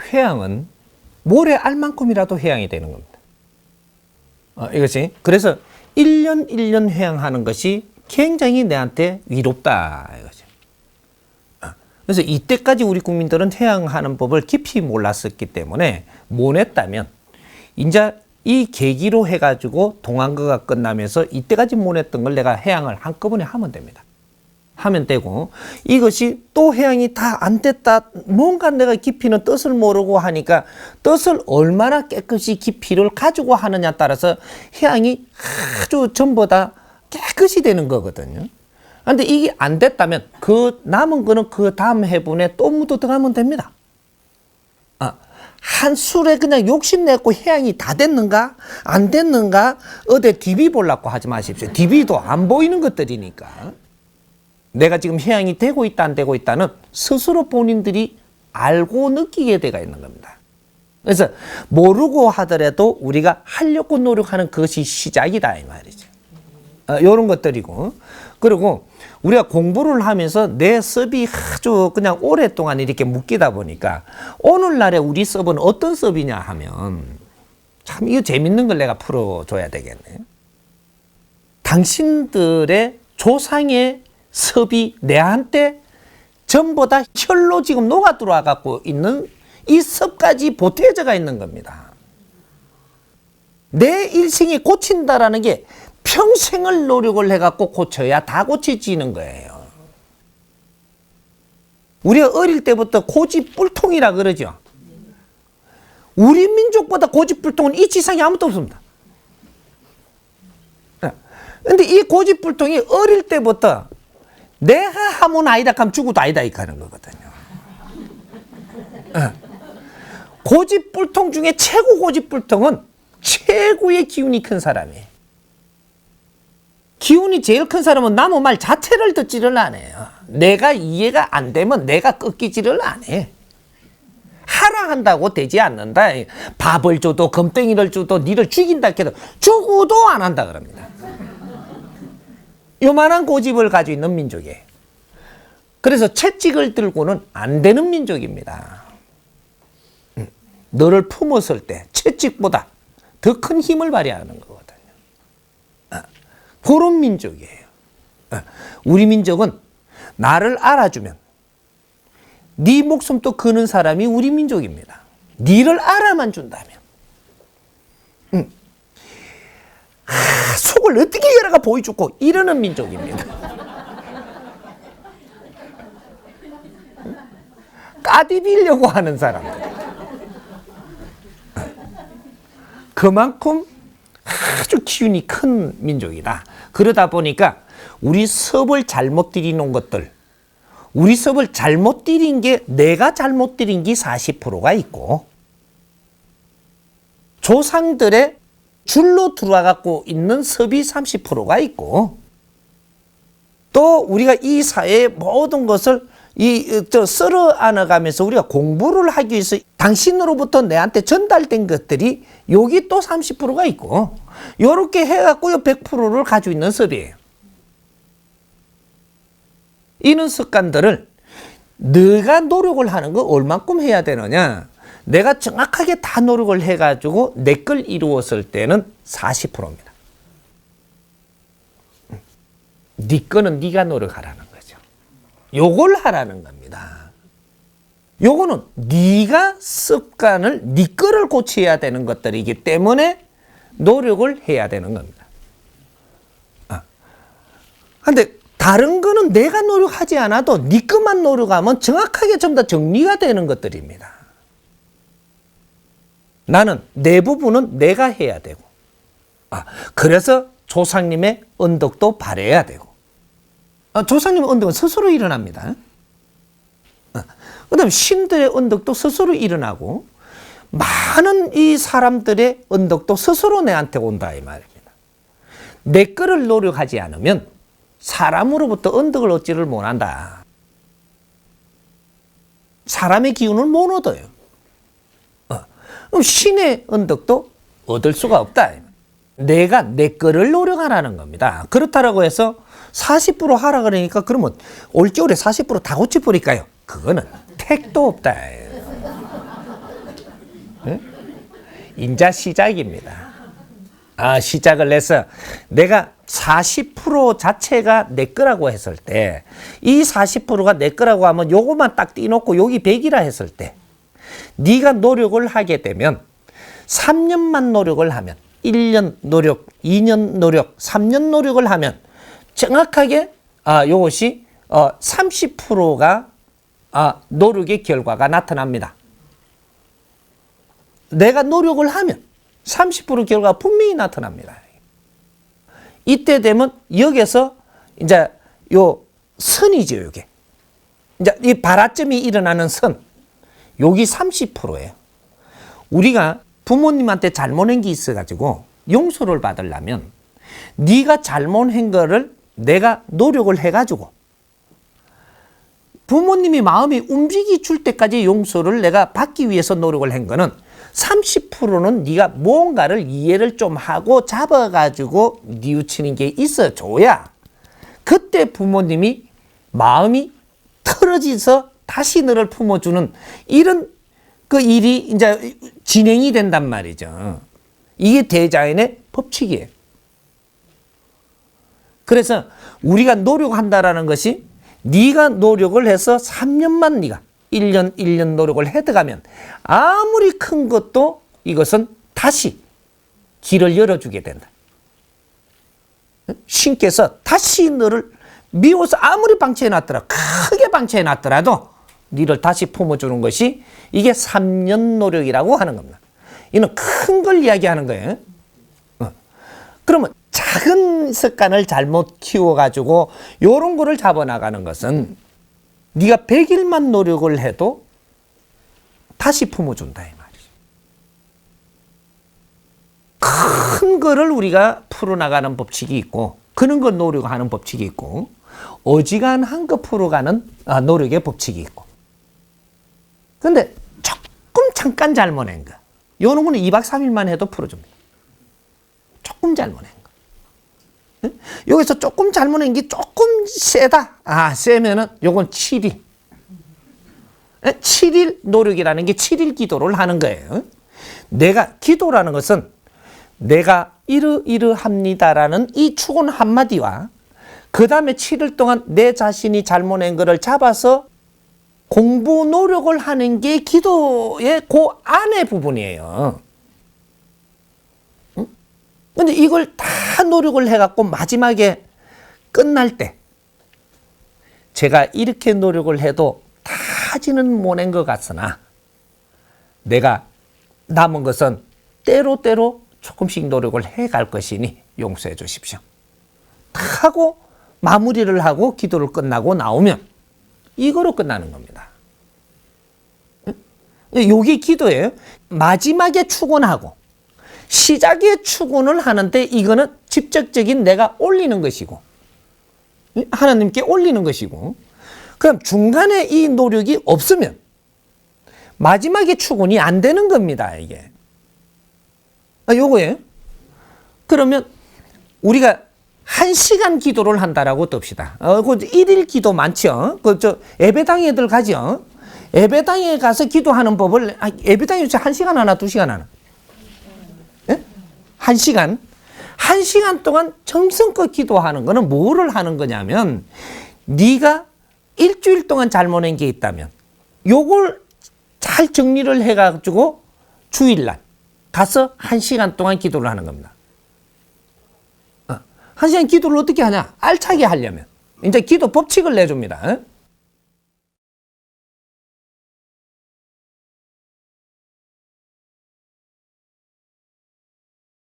회양은 모래 알만큼이라도 회양이 되는 겁니다. 이것이 그래서 1년 1년 회양하는 것이 굉장히 내한테 위롭다 이거죠. 그래서 이때까지 우리 국민들은 회양하는 법을 깊이 몰랐었기 때문에 못했다면 이제 이 계기로 해가지고 동안거가 끝나면서 이때까지 못했던 걸 내가 회양을 한꺼번에 하면 됩니다. 하면 되고 이것이 또 회양이 다 안 됐다. 뭔가 내가 깊이는 뜻을 모르고 하니까 뜻을 얼마나 깨끗이 깊이를 가지고 하느냐에 따라서 회양이 아주 전부 다 깨끗이 되는 거거든요. 그런데 이게 안 됐다면 그 남은 거는 그 다음 해분에 또 묻어 들어가면 됩니다. 한 술에 그냥 욕심내고 회양이 다 됐는가 안 됐는가 어디 DB 보려고 하지 마십시오. DB도 안 보이는 것들이니까. 내가 지금 회양이 되고 있다 안 되고 있다는 스스로 본인들이 알고 느끼게 되어 있는 겁니다. 그래서 모르고 하더라도 우리가 하려고 노력하는 것이 시작이다 이 말이죠. 이런 것들이고 그리고 우리가 공부를 하면서 내 섭이 아주 그냥 오랫동안 이렇게 묶이다 보니까 오늘날에 우리 섭은 어떤 섭이냐 하면 참 이거 재밌는 걸 내가 풀어줘야 되겠네. 당신들의 조상의 섭이 내한테 전부 다 혈로 지금 녹아 들어와 갖고 있는 이 섭까지 보태져가 있는 겁니다. 내 일생이 고친다라는 게 평생을 노력을 해갖고 고쳐야 다 고쳐지는 거예요. 우리가 어릴 때부터 고집불통이라 그러죠. 우리 민족보다 고집불통은 이 지상에 아무도 없습니다. 그런데 이 고집불통이 어릴 때부터 내가 하면 아니다 하면 죽어도 아니다 이렇게 하는 거거든요. 고집불통 중에 최고 고집불통은 최고의 기운이 큰 사람이에요. 기운이 제일 큰 사람은 남의 말 자체를 듣지를 않아요. 내가 이해가 안 되면 내가 꺾이지를 안 해. 하라 한다고 되지 않는다. 밥을 줘도 금덩이를 줘도 니를 죽인다 해도 죽어도 안 한다 그럽니다. 요만한 고집을 가지고 있는 민족이에요. 그래서 채찍을 들고는 안 되는 민족입니다. 너를 품었을 때 채찍보다 더 큰 힘을 발휘하는 거거든요. 그런 민족이에요. 우리 민족은 나를 알아주면 네 목숨도 거는 사람이 우리 민족입니다. 니를 알아만 준다면 속을 어떻게 열어가 보여주고 이러는 민족입니다. 까디비려고 하는 사람들. 그만큼 아주 기운이 큰 민족이다. 그러다 보니까 우리 섭을 잘못 들이는 것들, 우리 섭을 잘못 들인 게 내가 잘못 들인 게 40%가 있고 조상들의 줄로 들어와 갖고 있는 섭이 30%가 있고 또 우리가 이 사회의 모든 것을 썰어 안아가면서 우리가 공부를 하기 위해서 당신으로부터 내한테 전달된 것들이 여기 또 30%가 있고 이렇게 해갖고 100%를 가지고 있는 섭이에요. 이런 습관들을 네가 노력을 하는 거 얼만큼 해야 되느냐. 내가 정확하게 다 노력을 해가지고 내 걸 이루었을 때는 40%입니다. 네 거는 네가 노력하라는 거죠. 요걸 하라는 겁니다. 요거는 네가 습관을 네 거를 고쳐야 되는 것들이기 때문에 노력을 해야 되는 겁니다. 근데 다른 거는 내가 노력하지 않아도 네 것만 노력하면 정확하게 전부 다 정리가 되는 것들입니다. 나는 내 부분은 내가 해야 되고 그래서 조상님의 언덕도 바래야 되고 조상님의 언덕은 스스로 일어납니다. 그 다음에 신들의 언덕도 스스로 일어나고 많은 이 사람들의 언덕도 스스로 내한테 온다 이 말입니다. 내 거를 노력하지 않으면 사람으로부터 언덕을 얻지를 못한다. 사람의 기운을 못 얻어요. 그럼 신의 언덕도 얻을 수가 없다. 내가 내 거를 노력하라는 겁니다. 그렇다라고 해서 40% 하라 그러니까 그러면 올겨울에 40% 다 고쳐버릴까요? 그거는 택도 없다. 인자 시작입니다. 시작을 해서 내가 40% 자체가 내 거라고 했을 때, 이 40%가 내 거라고 하면 요것만 딱 띄놓고 여기 100이라 했을 때, 네가 노력을 하게 되면 3년만 노력을 하면, 1년 노력, 2년 노력, 3년 노력을 하면 정확하게 요것이 30%가 노력의 결과가 나타납니다. 내가 노력을 하면 30% 결과가 분명히 나타납니다. 이때 되면 여기서 이제 요 선이죠, 요게. 이제 이 발화점이 일어나는 선. 여기 30%예요. 우리가 부모님한테 잘못한 게 있어가지고 용서를 받으려면 네가 잘못한 거를 내가 노력을 해가지고 부모님이 마음이 움직이 줄 때까지 용서를 내가 받기 위해서 노력을 한 거는 30%는 네가 뭔가를 이해를 좀 하고 잡아가지고 뉘우치는 게 있어줘야 그때 부모님이 마음이 틀어져서 다시 너를 품어주는 이런 그 일이 이제 진행이 된단 말이죠. 이게 대자연의 법칙이에요. 그래서 우리가 노력한다라는 것이 네가 노력을 해서 3년만 네가 1년 노력을 해들어가면 아무리 큰 것도 이것은 다시 길을 열어주게 된다. 신께서 다시 너를 미워서 아무리 방치해놨더라, 크게 방치해놨더라도 너를 다시 품어주는 것이 이게 3년 노력이라고 하는 겁니다. 이는 큰 걸 이야기하는 거예요. 그러면 작은 습관을 잘못 키워가지고 이런 거를 잡아나가는 것은 네가 100일만 노력을 해도 다시 품어준다 이 말이죠. 큰 거를 우리가 풀어나가는 법칙이 있고 그런 거 노력하는 법칙이 있고 어지간한 거 풀어가는 노력의 법칙이 있고 근데 조금 잠깐 잘못한 거 요런 거는 2박 3일만 해도 풀어줍니다. 조금 잘못한 거. 여기서 조금 잘못한 게 조금 세다. 세면은 요건 7일. 7일 노력이라는 게 7일 기도를 하는 거예요. 내가 기도라는 것은 내가 이러합니다라는 이 축은 한마디와 그 다음에 7일 동안 내 자신이 잘못한 거를 잡아서 공부 노력을 하는 게 기도의 그 안의 부분이에요. 근데 이걸 다 노력을 해갖고 마지막에 끝날 때 제가 이렇게 노력을 해도 다 하지는 못한 것 같으나 내가 남은 것은 때로 조금씩 노력을 해갈 것이니 용서해 주십시오. 하고 마무리를 하고 기도를 끝나고 나오면 이거로 끝나는 겁니다. 이게 기도예요. 마지막에 축원하고 시작에 축원을 하는데 이거는 직접적인 내가 올리는 것이고 하나님께 올리는 것이고 그럼 중간에 이 노력이 없으면 마지막에 축원이 안 되는 겁니다. 이게 요거예요. 그러면 우리가 1시간 기도를 한다라고 봅시다. 그 1일 기도 많죠. 예배당에 들어가죠. 예배당에 가서 기도하는 법을 예배당에 1시간 하나 2시간 하나. 1시간. 1시간 동안 정성껏 기도하는 거는 뭐를 하는 거냐면 네가 일주일 동안 잘못한 게 있다면 요걸 잘 정리를 해가지고 주일날 가서 1시간 동안 기도를 하는 겁니다. 1시간 기도를 어떻게 하냐? 알차게 하려면 이제 기도 법칙을 내줍니다.